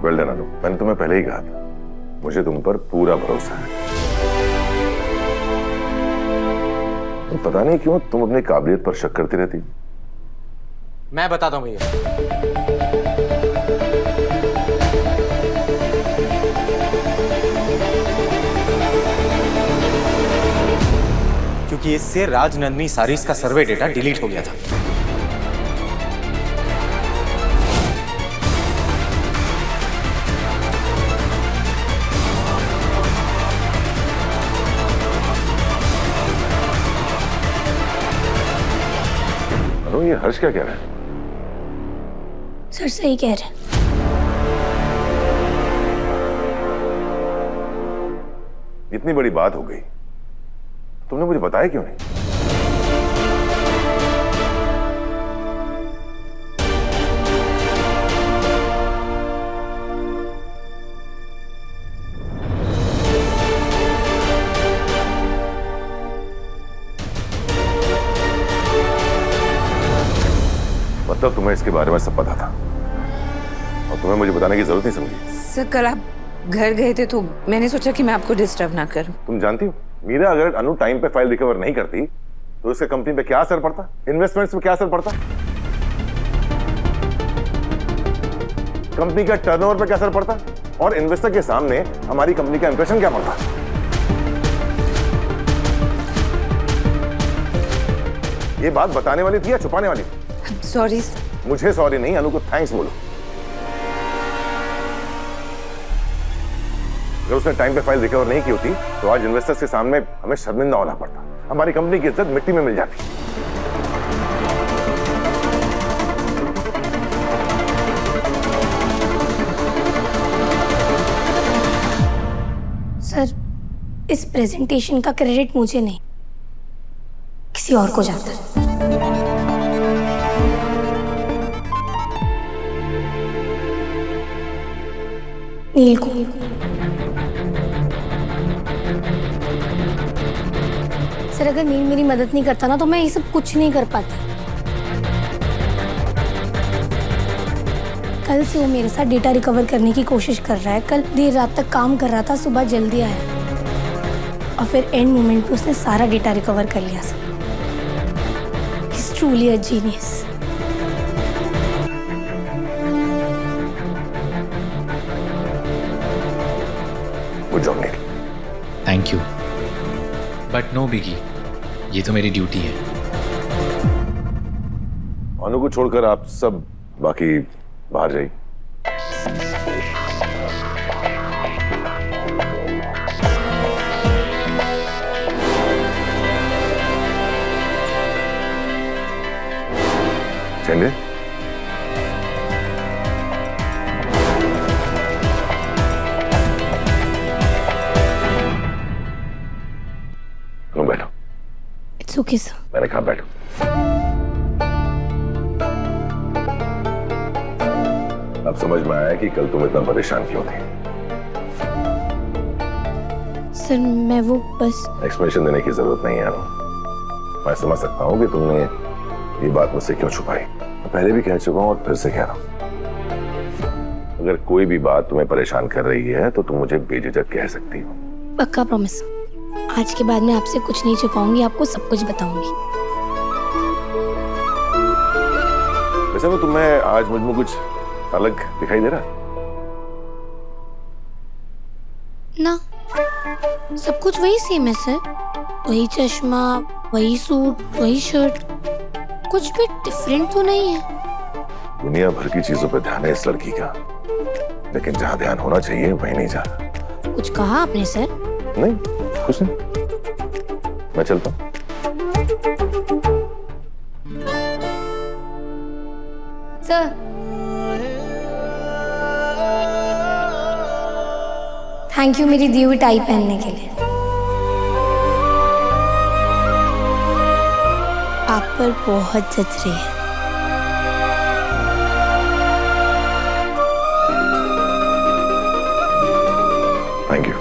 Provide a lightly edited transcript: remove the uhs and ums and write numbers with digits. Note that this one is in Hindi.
वेल डन अनु, मैंने तुम्हें पहले ही कहा था, मुझे तुम पर पूरा भरोसा है। पता नहीं क्यों तुम अपनी काबिलियत पर शक करती रहती हो। मैं बताता हूं भैया। क्योंकि इससे राजनंदिनी सारीज का सर्वे डेटा डिलीट हो गया था। अनु, ये हर्ष क्या कह रहा है? सर सही कह रहे हैं। इतनी बड़ी बात हो गई, तुमने मुझे बताया क्यों नहीं? मतलब तुम्हें इसके बारे में सब पता था और तुम्हें मुझे बताने की जरूरत नहीं समझी? सर कल आप घर गए थे तो मैंने सोचा कि मैं आपको डिस्टर्ब ना करूं। तुम जानती हो मीरा, अगर अनु टाइम पे फाइल रिकवर नहीं करती तो इसके कंपनी पे क्या असर पड़ता, इन्वेस्टमेंट्स पे क्या असर पड़ता, कंपनी का टर्नओवर पे क्या असर पड़ता और इन्वेस्टर के सामने हमारी कंपनी का इंप्रेशन क्या पड़ता। ये बात बताने वाली थी या छुपाने वाली थी? सॉरी। मुझे सॉरी नहीं, अनु को थैंक्स बोलो। अगर उसने टाइम पे फाइल रिकवर नहीं की होती तो आज इन्वेस्टर्स के सामने हमें शर्मिंदा होना पड़ता, हमारी कंपनी की इज्जत मिट्टी में मिल जाती। सर इस प्रेजेंटेशन का क्रेडिट मुझे नहीं, किसी और को जाता है। नील को। सर अगर नील मेरी मदद नहीं करता ना तो मैं ये सब कुछ नहीं कर पाती। कल से वो मेरे साथ डेटा रिकवर करने की कोशिश कर रहा है। कल देर रात तक काम कर रहा था, सुबह जल्दी आया और फिर एंड मोमेंट पे उसने सारा डेटा रिकवर कर लिया। Sir he is truly a genius. Good job Neel. Thank you, but no biggie, ये तो मेरी ड्यूटी है। अनु को छोड़कर आप सब बाकी बाहर जाइए। चलिए। बैठो। It's okay sir. मैंने कहा बैठो। अब समझ में आया कि कल तुम इतना परेशान क्यों थे। सर मैं वो बस एक्सप्लेनेशन देने की जरूरत नहीं है अनु। मैं समझ सकता हूँ कि तुमने ये बात मुझसे क्यों छुपाई। मैं पहले भी कह चुका हूँ और फिर से कह रहा हूँ, अगर कोई भी बात तुम्हें परेशान कर रही है तो तुम मुझे बेझिझक कह सकती हो। पक्का प्रॉमिस। आज के बाद मैं आपसे कुछ नहीं छुपाऊंगी, आपको सब कुछ बताऊंगी। वैसे वो तुम्हें आज मुझ में कुछ अलग दिखाई दे रहा? ना, सब कुछ वही सेम है सर। वही चश्मा, वही सूट, वही शर्ट, कुछ भी डिफरेंट तो नहीं है। दुनिया भर की चीजों पर ध्यान है इस लड़की का, लेकिन जहाँ ध्यान होना चाहिए वहीं नहीं जा रहा। कुछ कहा आपने सर? नहीं, कुछ नहीं। मैं चलता हूँ। सर थैंक यू मेरी दी हुई टाई पहनने के लिए। आप पर बहुत जच रही है। Thank you.